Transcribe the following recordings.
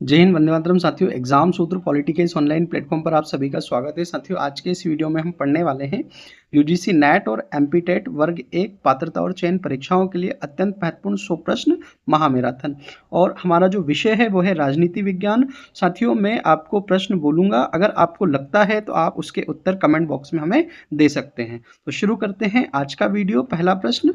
जय हिंद, वंदे मातरम। साथियों, एग्जाम सूत्र पॉलिटी के इस ऑनलाइन प्लेटफॉर्म पर आप सभी का स्वागत है। साथियों, आज के इस वीडियो में हम पढ़ने वाले हैं यूजीसी नेट और एमपीटेट वर्ग 1 पात्रता और चयन परीक्षाओं के लिए अत्यंत महत्वपूर्ण 100 प्रश्न महामैराथन। और हमारा जो विषय है वो है राजनीति विज्ञान। साथियों, मैं आपको प्रश्न बोलूंगा, अगर आपको लगता है तो आप उसके उत्तर कमेंट बॉक्स में हमें दे सकते हैं। तो शुरू करते हैं आज का वीडियो। पहला प्रश्न,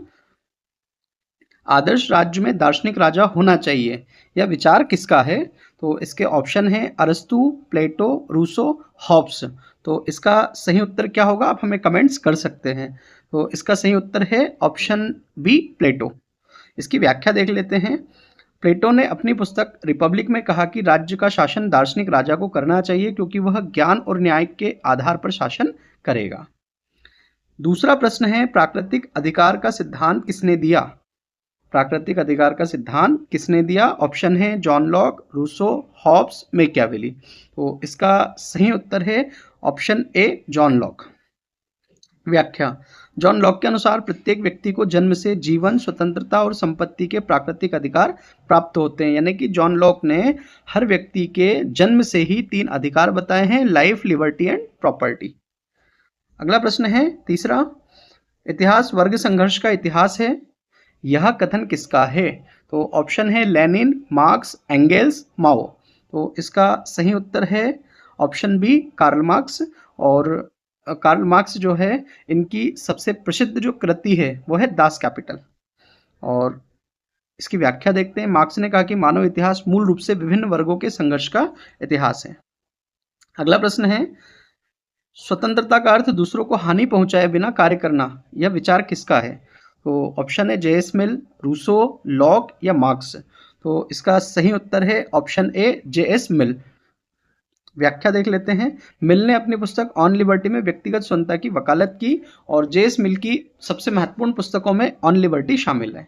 आदर्श राज्य में दार्शनिक राजा होना चाहिए, यह विचार किसका है? तो इसके ऑप्शन है अरस्तु, प्लेटो, रूसो, हॉब्स। तो इसका सही उत्तर क्या होगा, आप हमें कमेंट्स कर सकते हैं। तो इसका सही उत्तर है ऑप्शन बी, प्लेटो। इसकी व्याख्या देख लेते हैं। प्लेटो ने अपनी पुस्तक रिपब्लिक में कहा कि राज्य का शासन दार्शनिक राजा को करना चाहिए क्योंकि वह ज्ञान और न्याय के आधार पर शासन करेगा। दूसरा प्रश्न है, प्राकृतिक अधिकार का सिद्धांत किसने दिया? प्राकृतिक अधिकार का सिद्धांत किसने दिया? ऑप्शन है John Locke, Rousseau, Hobbes, Machiavelli. तो इसका सही उत्तर है ऑप्शन ए, जॉन लॉक। व्याख्या, जॉन लॉक के अनुसार प्रत्येक व्यक्ति को जन्म से जीवन, स्वतंत्रता और संपत्ति के प्राकृतिक अधिकार प्राप्त होते हैं। यानी कि जॉन लॉक ने हर व्यक्ति के जन्म से ही 3 अधिकार बताए हैं, लाइफ, लिबर्टी एंड प्रॉपर्टी। अगला प्रश्न है तीसरा, इतिहास वर्ग संघर्ष का इतिहास है, यह कथन किसका है? तो ऑप्शन है लेनिन, मार्क्स, एंगेल्स, माओ। तो इसका सही उत्तर है ऑप्शन बी, कार्ल मार्क्स। और कार्ल मार्क्स जो है, इनकी सबसे प्रसिद्ध जो कृति है वो है दास कैपिटल। और इसकी व्याख्या देखते हैं। मार्क्स ने कहा कि मानव इतिहास मूल रूप से विभिन्न वर्गों के संघर्ष का इतिहास है। अगला प्रश्न है, स्वतंत्रता का अर्थ दूसरों को हानि पहुंचाए बिना कार्य करना, यह विचार किसका है? तो ऑप्शन है जे.एस. मिल, रूसो, लॉक या मार्क्स। तो इसका सही उत्तर है ऑप्शन ए, जे.एस. मिल। व्याख्या देख लेते हैं। मिल ने अपनी पुस्तक ऑन लिबर्टी में व्यक्तिगत स्वतंत्रता की वकालत की और जे.एस. मिल की सबसे महत्वपूर्ण पुस्तकों में ऑन लिबर्टी शामिल है।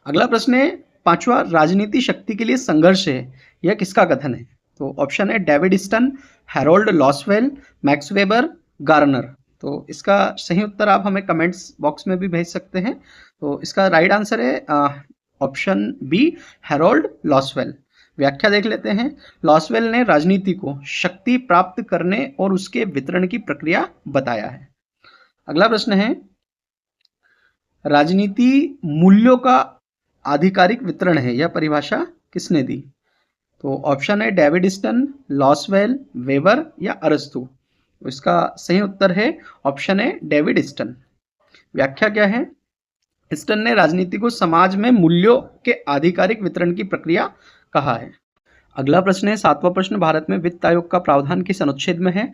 अगला प्रश्न है, पांचवा, राजनीति शक्ति के लिए संघर्ष है, यह किसका कथन है? तो ऑप्शन है David Easton, Harold Lasswell, Max Weber, Garner. तो इसका सही उत्तर आप हमें कमेंट्स बॉक्स में भी भेज सकते हैं। तो इसका राइट आंसर है ऑप्शन बी, हैरोल्ड लॉसवेल। व्याख्या देख लेते हैं। लॉसवेल ने राजनीति को शक्ति प्राप्त करने और उसके वितरण की प्रक्रिया बताया है। अगला प्रश्न है, राजनीति मूल्यों का आधिकारिक वितरण है, यह परिभाषा किसने दी? तो ऑप्शन है डेविड स्टन, लॉसवेल, वेबर या अरस्तु। तो इसका सही उत्तर है ऑप्शन है डेविड स्टन। व्याख्या क्या है? स्टन ने राजनीति को समाज में मूल्यों के आधिकारिक वितरण की प्रक्रिया कहा है। अगला प्रश्न है, सातवां प्रश्न, भारत में वित्त आयोग का प्रावधान किस अनुच्छेद में है?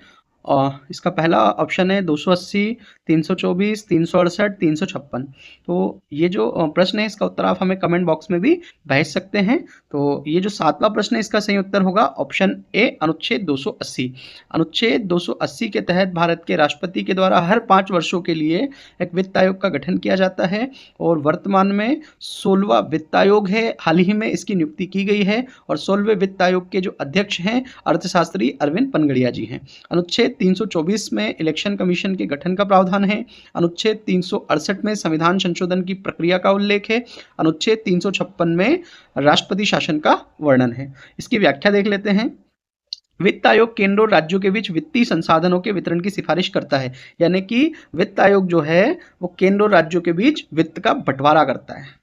इसका पहला ऑप्शन है 280, 324, 368, 356। तो ये जो प्रश्न है, इसका उत्तर आप हमें कमेंट बॉक्स में भी भेज सकते हैं। तो ये जो सातवां प्रश्न है, इसका सही उत्तर होगा ऑप्शन ए, अनुच्छेद 280। अनुच्छेद 280 के तहत भारत के राष्ट्रपति के द्वारा हर 5 वर्षों के लिए एक वित्त आयोग का गठन किया जाता है और वर्तमान में 16वां वित्त आयोग है। हाल ही में इसकी नियुक्ति की गई है और 16वें वित्त आयोग के जो अध्यक्ष हैं अर्थशास्त्री अरविंद पनगड़िया जी हैं। अनुच्छेद 324 में इलेक्शन कमीशन के गठन का प्रावधान है। अनुच्छेद 368 में संविधान संशोधन की प्रक्रिया का उल्लेख है। अनुच्छेद 356 में राष्ट्रपति शासन का वर्णन है। इसकी व्याख्या देख लेते हैं। वित्त आयोग केंद्र और राज्यों के बीच वित्तीय संसाधनों के वितरण की सिफारिश करता है। यानी कि वित्त आयोग जो है वो केंद्र और राज्यों के बीच वित्त का बंटवारा करता है।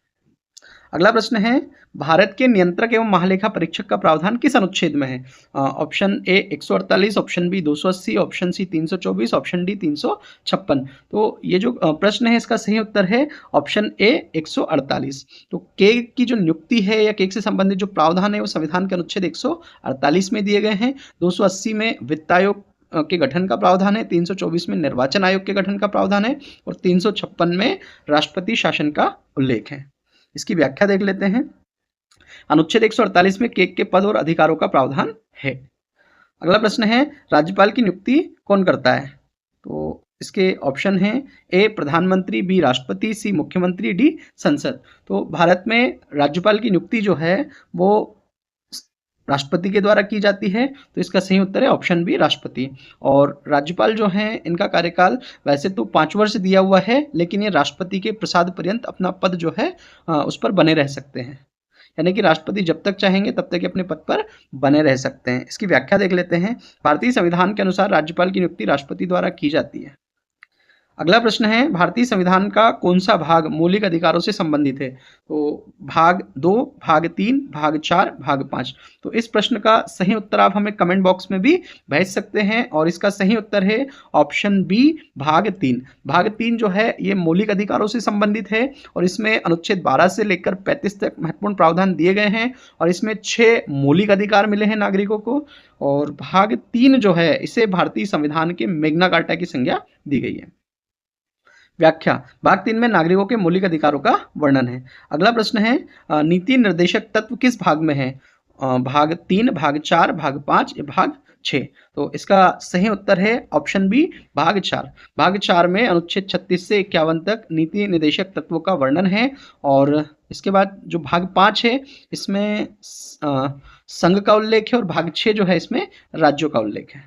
अगला प्रश्न है, भारत के नियंत्रक एवं महालेखा परीक्षक का प्रावधान किस अनुच्छेद में है? Option A 148, option B 280, option C 324, option D 356। तो ये जो प्रश्न है, इसका सही उत्तर है ऑप्शन ए, 148। तो के की जो नियुक्ति है या के से संबंधित जो प्रावधान है वो संविधान के अनुच्छेद 148 में दिए गए हैं। 280 में वित्त आयोग के गठन का प्रावधान है, 324 में निर्वाचन आयोग के गठन का प्रावधान है और 356 में राष्ट्रपति शासन का उल्लेख है। इसकी व्याख्या देख लेते हैं। अनुच्छेद 148 में केक के पद और अधिकारों का प्रावधान है। अगला प्रश्न है, राज्यपाल की नियुक्ति कौन करता है? तो इसके ऑप्शन हैं ए, प्रधानमंत्री, बी, राष्ट्रपति, सी, मुख्यमंत्री, डी, संसद। तो भारत में राज्यपाल की नियुक्ति जो है वो राष्ट्रपति के द्वारा की जाती है। तो इसका सही उत्तर है ऑप्शन बी, राष्ट्रपति। और राज्यपाल जो हैं, इनका कार्यकाल वैसे तो 5 वर्ष दिया हुआ है, लेकिन ये राष्ट्रपति के प्रसाद पर्यंत अपना पद जो है उस पर बने रह सकते हैं। यानी कि राष्ट्रपति जब तक चाहेंगे तब तक अपने पद पर बने रह सकते हैं। इसकी व्याख्या देख लेते हैं। भारतीय संविधान के अनुसार राज्यपाल की नियुक्ति राष्ट्रपति द्वारा की जाती है। अगला प्रश्न है, भारतीय संविधान का कौन सा भाग मौलिक अधिकारों से संबंधित है? तो भाग 2, भाग 3, भाग 4, भाग 5। तो इस प्रश्न का सही उत्तर आप हमें कमेंट बॉक्स में भी भेज सकते हैं और इसका सही उत्तर है ऑप्शन बी, भाग 3। भाग 3 जो है ये मौलिक अधिकारों से संबंधित है और इसमें अनुच्छेद 12 से लेकर 35 तक महत्वपूर्ण प्रावधान दिए गए हैं और इसमें 6 मौलिक अधिकार मिले हैं नागरिकों को। और भाग 3 जो है इसे भारतीय संविधान के मैग्ना कार्टा की संज्ञा दी गई है। व्याख्या, भाग 3 में नागरिकों के मौलिक अधिकारों का वर्णन है। अगला प्रश्न है, नीति निर्देशक तत्व किस भाग में है? भाग 3, भाग 4, भाग 5 या भाग 6? तो इसका सही उत्तर है ऑप्शन बी, भाग 4। भाग 4 में अनुच्छेद 36 से 51 तक नीति निर्देशक तत्वों का वर्णन है और इसके बाद जो भाग 5 है इसमें संघ का उल्लेख है और भाग 6 जो है इसमें राज्यों का उल्लेख है।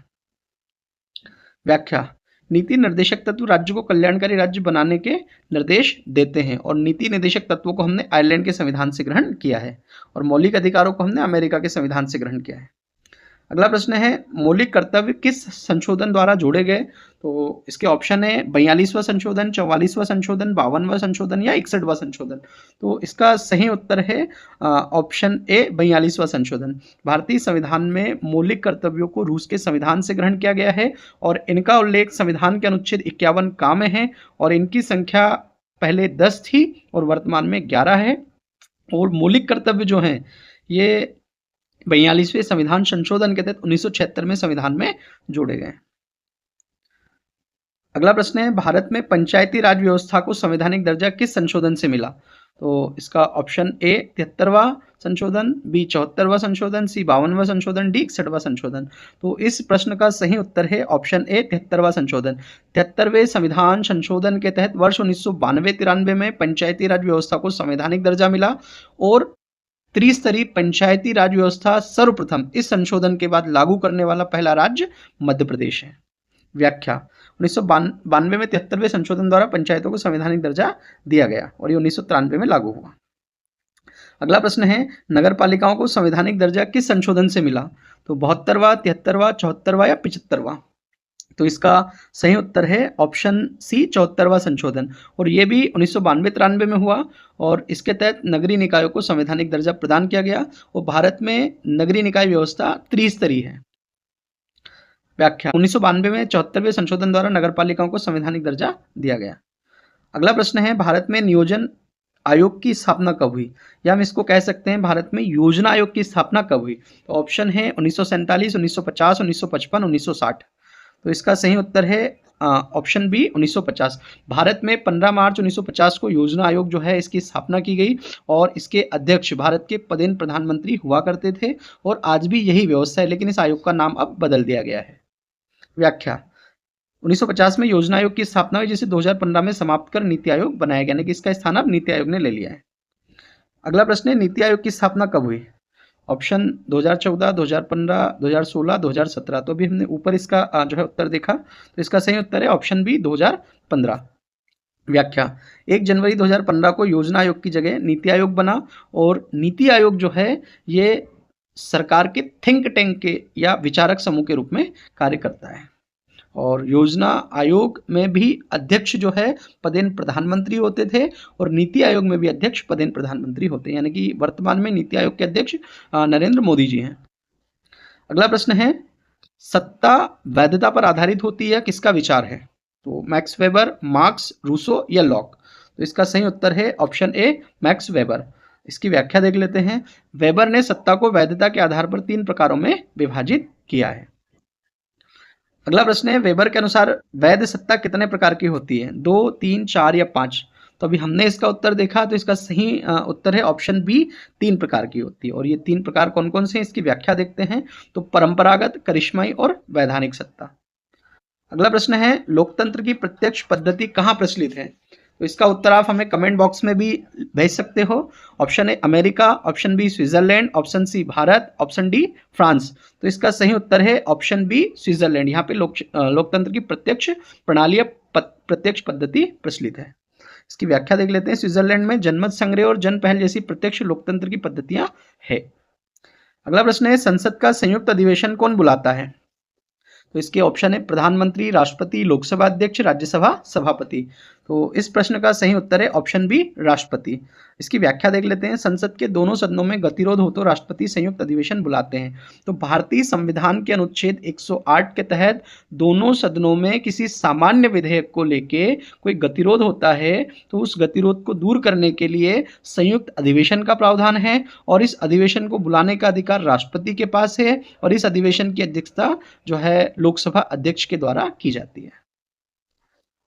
व्याख्या, नीति निर्देशक तत्व राज्य को कल्याणकारी राज्य बनाने के निर्देश देते हैं और नीति निर्देशक तत्वों को हमने आयरलैंड के संविधान से ग्रहण किया है और मौलिक अधिकारों को हमने अमेरिका के संविधान से ग्रहण किया है। अगला प्रश्न है, मौलिक कर्तव्य किस संशोधन द्वारा जोड़े गए? तो इसके ऑप्शन है 42वां संशोधन, 44वां संशोधन, 52वां संशोधन या 61वां संशोधन। तो इसका सही उत्तर है ऑप्शन ए, 42वां संशोधन। भारतीय संविधान में मौलिक कर्तव्यों को रूस के संविधान से ग्रहण किया गया है और इनका उल्लेख संविधान के अनुच्छेद 51 का में है और इनकी संख्या पहले 10 थी और वर्तमान में 11 है और मौलिक कर्तव्य जो हैं ये 42वें संविधान संशोधन के तहत 1976 में संविधान में जोड़े गए। अगला प्रश्न है, भारत में पंचायती राज व्यवस्था को संवैधानिक दर्जा किस संशोधन से मिला? तो इसका ऑप्शन ए 73वां संशोधन, बी 74वां संशोधन, सी 52वां संशोधन, डी 61वां संशोधन। तो इस प्रश्न का सही उत्तर है ऑप्शन ए 73वां संशोधन। 73वें संविधान संशोधन के तहत वर्ष 1992-93 में पंचायती राज व्यवस्था को संवैधानिक दर्जा मिला और त्रिस्तरीय पंचायती राज व्यवस्था सर्वप्रथम इस संशोधन के बाद लागू करने वाला पहला राज्य मध्य प्रदेश है। व्याख्या, 1992 में 73वें संशोधन द्वारा पंचायतों को संवैधानिक दर्जा दिया गया और ये 1993 में लागू हुआ। अगला प्रश्न है, नगर पालिकाओं को संवैधानिक दर्जा किस संशोधन से मिला? तो 72वां, 73वां, 74वां या 75वां? तो इसका सही उत्तर है ऑप्शन सी 74वां संशोधन और ये भी 1992-93 में हुआ और इसके तहत नगरीय निकायों को संवैधानिक दर्जा प्रदान किया गया और भारत में नगरीय निकाय व्यवस्था त्रिस्तरीय है। व्याख्या, 1992 में 74वें संशोधन द्वारा नगरपालिकाओं को संवैधानिक दर्जा दिया गया। अगला प्रश्न है, भारत में नियोजन आयोग की स्थापना कब हुई? या हम इसको कह सकते हैं भारत में योजना आयोग की स्थापना कब हुई? तो ऑप्शन है 1947, 1950, 1955, 1960। तो इसका सही उत्तर है ऑप्शन बी 1950। भारत में 15 मार्च 1950 को योजना आयोग जो है इसकी स्थापना की गई और इसके अध्यक्ष भारत के पदेन प्रधानमंत्री हुआ करते थे और आज भी यही व्यवस्था है, लेकिन इस आयोग का नाम अब बदल दिया गया है। व्याख्या, 1950 में योजना आयोग की स्थापना हुई जिसे 2015 में समाप्त कर नीति आयोग बनाया गया, यानी कि इसका स्थान अब नीति आयोग ने ले लिया है। अगला प्रश्न है, नीति आयोग की स्थापना कब हुई? ऑप्शन 2014, 2015, 2016, 2017। तो अभी हमने ऊपर इसका जो है उत्तर देखा, तो इसका सही उत्तर है ऑप्शन बी 2015। व्याख्या, 1 जनवरी 2015 को योजना आयोग की जगह नीति आयोग बना और नीति आयोग जो है ये सरकार के थिंक टैंक के या विचारक समूह के रूप में कार्य करता है और योजना आयोग में भी अध्यक्ष जो है पदेन प्रधानमंत्री होते थे और नीति आयोग में भी अध्यक्ष पदेन प्रधानमंत्री होते हैं, यानी कि वर्तमान में नीति आयोग के अध्यक्ष नरेंद्र मोदी जी हैं। अगला प्रश्न है, सत्ता वैधता पर आधारित होती है किसका विचार है? तो मैक्स वेबर, मार्क्स, रूसो या लॉक? तो इसका सही उत्तर है ऑप्शन ए मैक्स वेबर। इसकी व्याख्या देख लेते हैं। वेबर ने सत्ता को वैधता के आधार पर 3 प्रकारों में विभाजित किया है। अगला प्रश्न है, वेबर के अनुसार वैध सत्ता कितने प्रकार की होती है? 2, 3, 4 या 5? तो अभी हमने इसका उत्तर देखा, तो इसका सही उत्तर है ऑप्शन बी 3 प्रकार की होती है और ये 3 प्रकार कौन कौन से हैं इसकी व्याख्या देखते हैं। तो परंपरागत, करिश्माई और वैधानिक सत्ता। अगला प्रश्न है, लोकतंत्र की प्रत्यक्ष पद्धति कहाँ प्रचलित है? तो इसका उत्तर आप हमें कमेंट बॉक्स में भी भेज सकते हो। Option A America, option B Switzerland, option C Bharat, option D France. तो इसका सही उत्तर है ऑप्शन बी स्विट्जरलैंड। यहाँ पे लोकतंत्र की प्रत्यक्ष प्रणाली या प्रत्यक्ष पद्धति प्रचलित है। इसकी व्याख्या देख लेते हैं। स्विट्जरलैंड में जनमत संग्रह और जन पहल जैसी प्रत्यक्ष लोकतंत्र की पद्धतियां है। अगला प्रश्न है, संसद का संयुक्त अधिवेशन कौन बुलाता है? तो इसके ऑप्शन है प्रधानमंत्री, राष्ट्रपति, लोकसभा अध्यक्ष, राज्यसभा सभापति। तो इस प्रश्न का सही उत्तर है ऑप्शन बी, राष्ट्रपति। इसकी व्याख्या देख लेते हैं। संसद के दोनों सदनों में गतिरोध हो तो राष्ट्रपति संयुक्त अधिवेशन बुलाते हैं। तो भारतीय संविधान के अनुच्छेद 108 के तहत दोनों सदनों में किसी सामान्य विधेयक को लेके कोई गतिरोध होता है तो उस गतिरोध को दूर करने के लिए संयुक्त अधिवेशन का प्रावधान है और इस अधिवेशन को बुलाने का अधिकार राष्ट्रपति के पास है और इस अधिवेशन की अध्यक्षता जो है लोकसभा अध्यक्ष के द्वारा की जाती है।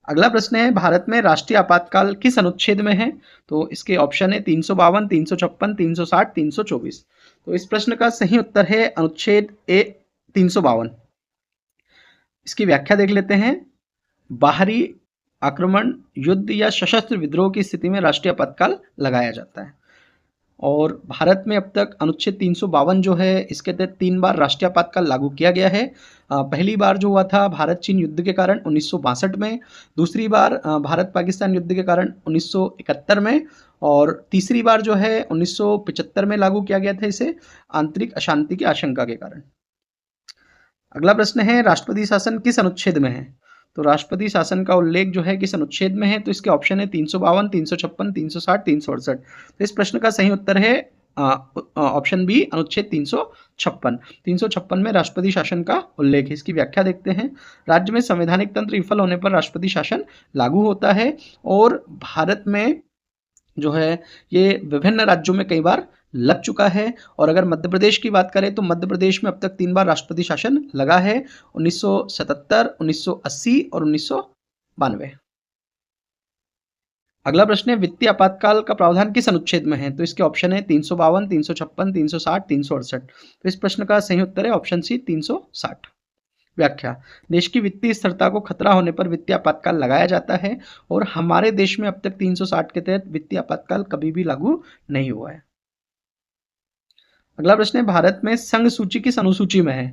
अगला प्रश्न है, भारत में राष्ट्रीय आपातकाल किस अनुच्छेद में है? तो इसके ऑप्शन है 352, 356, 360, 324। तो इस प्रश्न का सही उत्तर है अनुच्छेद ए 352। इसकी व्याख्या देख लेते हैं। बाहरी आक्रमण, युद्ध या सशस्त्र विद्रोह की स्थिति में राष्ट्रीय आपातकाल लगाया जाता है और भारत में अब तक अनुच्छेद 352 जो है इसके तहत 3 बार राष्ट्रीय आपातकाल लागू किया गया है। पहली बार जो हुआ था भारत चीन युद्ध के कारण 1962 में, दूसरी बार भारत पाकिस्तान युद्ध के कारण 1971 में और तीसरी बार जो है 1975 में लागू किया गया था इसे आंतरिक अशांति की आशंका के कारण। अगला प्रश्न है, राष्ट्रपति शासन किस अनुच्छेद में है? तो राष्ट्रपति शासन का उल्लेख जो है किस अनुच्छेद में है? तो इसके ऑप्शन है 352, 356, 360, 368। तो इस प्रश्न का सही उत्तर है ऑप्शन बी, अनुच्छेद 356। 356 में राष्ट्रपति शासन का उल्लेख है। इसकी व्याख्या देखते हैं। राज्य में संवैधानिक तंत्र विफल होने पर राष्ट्रपति शासन लागू होता है और भारत में जो है ये विभिन्न राज्यों में कई बार लग चुका है और अगर मध्य प्रदेश की बात करें तो मध्य प्रदेश में अब तक 3 बार राष्ट्रपति शासन लगा है, 1977, 1980 और 1992। अगला प्रश्न है, वित्तीय आपातकाल का प्रावधान किस अनुच्छेद में है? तो इसके ऑप्शन है 352, 356, 360, 368। तो इस प्रश्न का सही उत्तर है ऑप्शन सी, 360। व्याख्या, देश की वित्तीय स्थिरता को खतरा होने पर वित्तीय आपातकाल लगाया जाता है और हमारे देश में अब तक 360 के तहत वित्तीय आपातकाल कभी भी लागू नहीं हुआ है। अगला प्रश्न है, भारत में संघ सूची किस अनुसूची में है?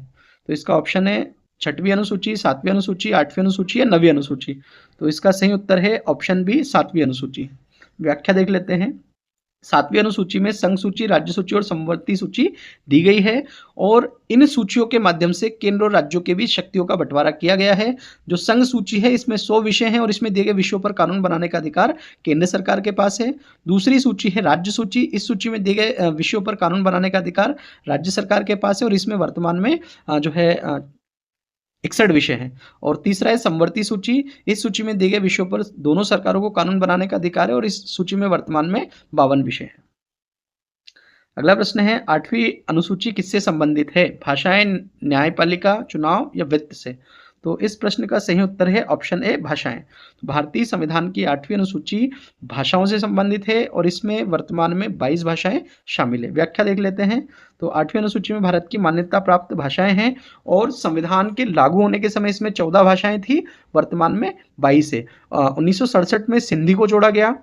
तो इसका ऑप्शन है 6वीं अनुसूची, 7वीं अनुसूची, 8वीं अनुसूची या 9वीं अनुसूची। तो इसका सही उत्तर है ऑप्शन बी, 7वीं अनुसूची। व्याख्या देख लेते हैं। 7वीं अनुसूची में संघ सूची, राज्य सूची और समवर्ती सूची दी गई है और इन सूचियों के माध्यम से केंद्र और राज्यों के बीच शक्तियों का बंटवारा किया गया है। जो संघ सूची है इसमें 100 विषय हैं और इसमें दिए गए विषयों पर कानून बनाने का अधिकार केंद्र सरकार के पास है। दूसरी सूची है राज्य सूची, इस सूची में दिए गए विषयों पर कानून बनाने का अधिकार राज्य सरकार के पास है और इसमें वर्तमान में जो है 61 विषय हैं। और तीसरा है समवर्ती सूची, इस सूची में दिए गए विषयों पर दोनों सरकारों को कानून बनाने का अधिकार है और इस सूची में वर्तमान में 52 विषय हैं। अगला प्रश्न है, 8वीं अनुसूची किससे संबंधित है? भाषाएं, न्यायपालिका, चुनाव या वित्त से? तो इस प्रश्न का सही उत्तर है ऑप्शन ए, भाषाएं। तो भारतीय संविधान की 8वीं अनुसूची भाषाओं से संबंधित है और इसमें वर्तमान में 22 भाषाएं शामिल है। व्याख्या देख लेते हैं। तो 8वीं अनुसूची में भारत की मान्यता प्राप्त भाषाएं हैं और संविधान के लागू होने के समय इसमें 14 भाषाएं थी, वर्तमान में 22 है। 1967 में सिंधी को जोड़ा गया,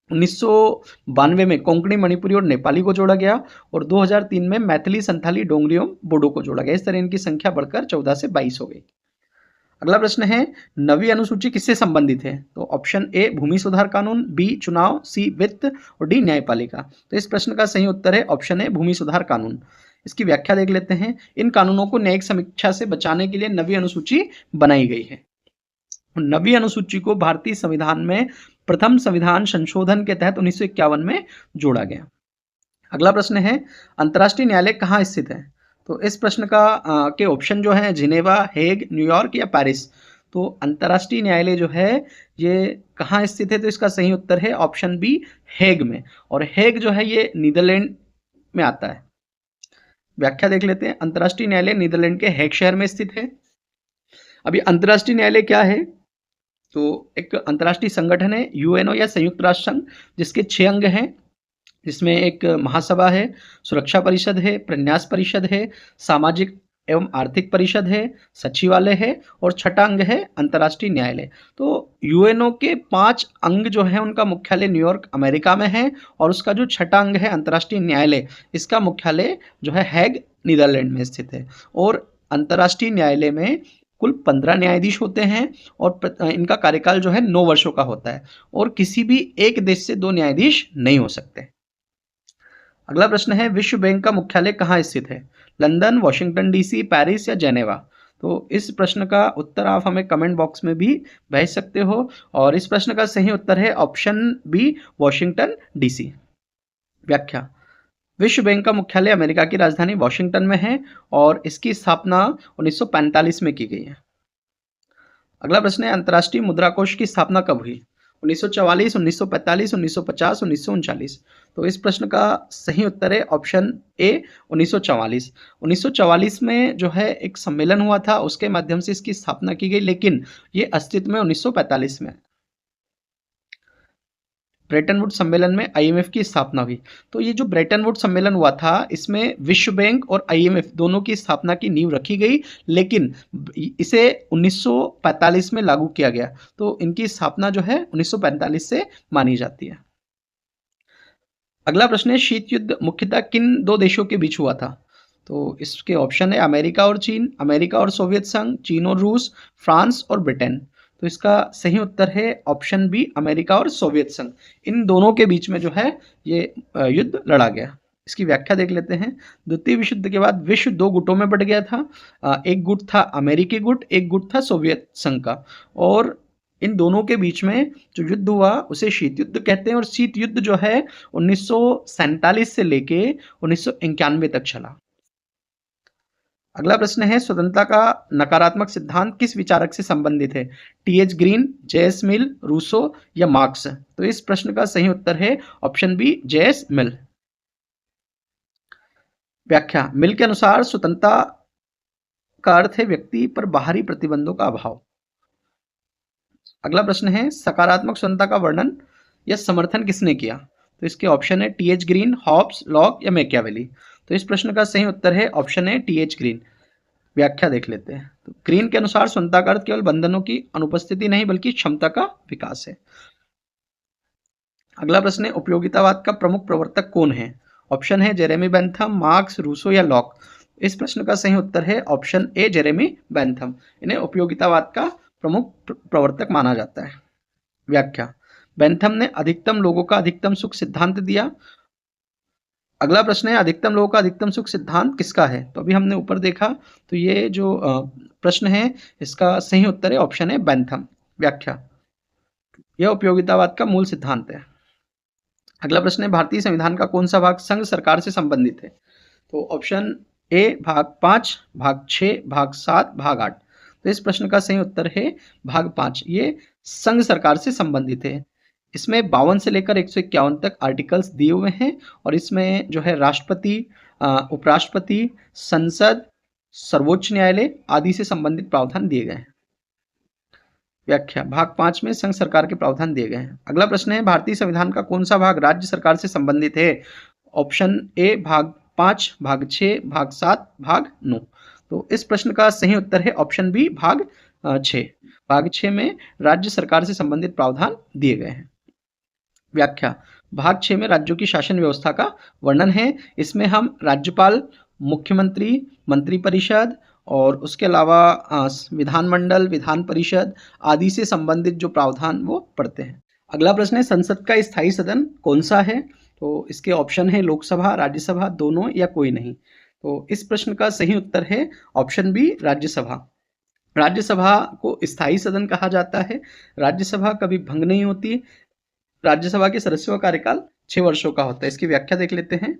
1992 में कोंकणी, मणिपुरी और नेपाली को जोड़ा गया और 2003 में मैथिली, संथाली, डोंगरी और बोडो को जोड़ा गया। इस तरह इनकी संख्या बढ़कर 14 से 22 हो गई। अगला प्रश्न है, 9वीं अनुसूची किससे संबंधित है? तो ऑप्शन ए, भूमि सुधार कानून, बी, चुनाव, सी, वित्त और डी, न्यायपालिका। तो इस प्रश्न का सही उत्तर है ऑप्शन ए, भूमि सुधार कानून। इसकी व्याख्या देख लेते हैं। इन कानूनों को न्यायिक समीक्षा से बचाने के लिए 9वीं अनुसूची बनाई गई है। 9वीं अनुसूची को भारतीय संविधान में प्रथम संविधान संशोधन के तहत 1951 में जोड़ा गया। अगला प्रश्न है, अंतर्राष्ट्रीय न्यायालय कहाँ स्थित है? तो इस प्रश्न का के ऑप्शन जो है जिनेवा, हेग, न्यूयॉर्क या पेरिस। तो अंतर्राष्ट्रीय न्यायालय जो है ये कहाँ स्थित है? तो इसका सही उत्तर है ऑप्शन बी, हेग में। और हेग जो है ये नीदरलैंड में आता है। व्याख्या देख लेते हैं। अंतर्राष्ट्रीय न्यायालय नीदरलैंड के हेग शहर में स्थित है। अभी अंतर्राष्ट्रीय न्यायालय क्या है? तो एक अंतर्राष्ट्रीय संगठन है, यूएनओ या संयुक्त राष्ट्र संघ, जिसके 6 अंग हैं, जिसमें एक महासभा है, सुरक्षा परिषद है, प्रन्यास परिषद है, सामाजिक एवं आर्थिक परिषद है, सचिवालय है और छठा अंग है अंतर्राष्ट्रीय न्यायालय। तो यूएनओ के 5 अंग जो है उनका मुख्यालय न्यूयॉर्क, अमेरिका में है और उसका जो छठा अंग है अंतर्राष्ट्रीय न्यायालय, इसका मुख्यालय जो है हेग, नीदरलैंड में स्थित है। और अंतर्राष्ट्रीय न्यायालय में कुल 15 न्यायाधीश होते हैं और इनका कार्यकाल जो है 9 वर्षों का होता है और किसी भी एक देश से 2 न्यायाधीश नहीं हो सकते। अगला प्रश्न है, विश्व बैंक का मुख्यालय कहाँ स्थित है? लंदन, वॉशिंगटन डीसी, पेरिस या जेनेवा? तो इस प्रश्न का उत्तर आप हमें कमेंट बॉक्स में भी भेज सकते हो और इस प्रश्न का सही उत्तर है ऑप्शन बी, वॉशिंगटन डीसी। व्याख्या, विश्व बैंक का मुख्यालय अमेरिका की राजधानी वॉशिंगटन में है और इसकी स्थापना 1945 में की गई है। अगला प्रश्न है, अंतर्राष्ट्रीय मुद्रा कोष की स्थापना कब हुई? 1944, 1945, 1950, 1939? तो इस प्रश्न का सही उत्तर है ऑप्शन ए, 1944। 1944 में जो है एक सम्मेलन हुआ था, उसके माध्यम से इसकी स्थापना की गई, लेकिन ये अस्तित्व में 1945 में। ब्रेटन वुड सम्मेलन में आईएमएफ की स्थापना हुई। तो ये जो ब्रेटन वुड सम्मेलन हुआ था, इसमें विश्व बैंक और आईएमएफ दोनों की स्थापना की नींव रखी गई, लेकिन इसे 1945 में लागू किया गया। तो इनकी स्थापना जो है 1945 से मानी जाती है। अगला प्रश्न है, शीत युद्ध मुख्यतः किन 2 देशों के बीच हुआ था? तो इसके ऑप्शन है अमेरिका और चीन, अमेरिका और सोवियत संघ, चीन और रूस, फ्रांस और ब्रिटेन। तो इसका सही उत्तर है ऑप्शन बी, अमेरिका और सोवियत संघ। इन दोनों के बीच में जो है ये युद्ध लड़ा गया। इसकी व्याख्या देख लेते हैं। द्वितीय विश्व युद्ध के बाद विश्व 2 गुटों में बट गया था। एक गुट था अमेरिकी गुट, एक गुट था सोवियत संघ का, और इन दोनों के बीच में जो युद्ध हुआ उसे शीत युद्ध कहते हैं और शीत युद्ध जो है 1947 से लेके 1991 तक चला। अगला प्रश्न है, स्वतंत्रता का नकारात्मक सिद्धांत किस विचारक से संबंधित है? टीएच ग्रीन, जेएस मिल, रूसो या मार्क्स? तो इस प्रश्न का सही उत्तर है ऑप्शन बी, जेएस मिल। व्याख्या, मिल के अनुसार स्वतंत्रता का अर्थ है व्यक्ति पर बाहरी प्रतिबंधों का अभाव। अगला प्रश्न है, सकारात्मक स्वतंत्रता का वर्णन या समर्थन किसने किया? तो इसके ऑप्शन है टीएच ग्रीन, हॉब्स, लॉक या मैकियावेली। तो इस प्रश्न का सही उत्तर है ऑप्शन है टीएच ग्रीन। व्याख्या देख लेते हैं। तो ग्रीन के अनुसार स्वतंत्रता का अर्थ केवल बंधनों की अनुपस्थिति नहीं बल्कि क्षमता का विकास है। अगला प्रश्न है, उपयोगितावाद का प्रमुख प्रवर्तक कौन है? ऑप्शन है जेरेमी बेंथम, मार्क्स, रूसो या लॉक। इस प्रश्न का सही उत्तर है ऑप्शन ए, जेरेमी बेंथम। इन्हें उपयोगितावाद का प्रमुख प्रवर्तक माना जाता है। व्याख्या, बेंथम ने अधिकतम लोगों का अधिकतम सुख सिद्धांत दिया। अगला प्रश्न है, अधिकतम लोगों का अधिकतम सुख सिद्धांत किसका है? तो अभी हमने ऊपर देखा, तो ये जो प्रश्न है इसका सही उत्तर है ऑप्शन है बेंथम। व्याख्या, यह उपयोगितावाद का मूल सिद्धांत है। अगला प्रश्न है, भारतीय संविधान का कौन सा भाग संघ सरकार से संबंधित है? तो ऑप्शन ए भाग 5, भाग 6, भाग 7, भाग 8। तो इस प्रश्न का सही उत्तर है भाग 5। ये संघ सरकार से संबंधित है। इसमें 52 से लेकर 151 तक आर्टिकल्स दिए हुए हैं और इसमें जो है राष्ट्रपति, उपराष्ट्रपति, संसद, सर्वोच्च न्यायालय आदि से संबंधित प्रावधान दिए गए हैं। व्याख्या, भाग 5 में संघ सरकार के प्रावधान दिए गए हैं। अगला प्रश्न है, भारतीय संविधान का कौन सा भाग राज्य सरकार से संबंधित है? ऑप्शन ए भाग 5, भाग 6, भाग 7, भाग 9। तो इस प्रश्न का सही उत्तर है ऑप्शन बी, भाग 6। भाग 6 में राज्य सरकार से संबंधित प्रावधान दिए गए हैं। व्याख्या, भाग 6 में राज्यों की शासन व्यवस्था का वर्णन है। इसमें हम राज्यपाल, मुख्यमंत्री, मंत्रिपरिषद और उसके अलावा विधानमंडल, विधान परिषद आदि से संबंधित जो प्रावधान वो पढ़ते हैं। अगला प्रश्न है, संसद का स्थायी सदन कौन सा है? तो इसके ऑप्शन है लोकसभा, राज्यसभा, दोनों या कोई नहीं। तो इस प्रश्न का सही उत्तर है ऑप्शन बी, राज्यसभा। राज्यसभा को स्थायी सदन कहा जाता है। राज्यसभा कभी भंग नहीं होती। राज्यसभा के सदस्यों का कार्यकाल 6 वर्षों का होता है। इसकी व्याख्या देख लेते हैं।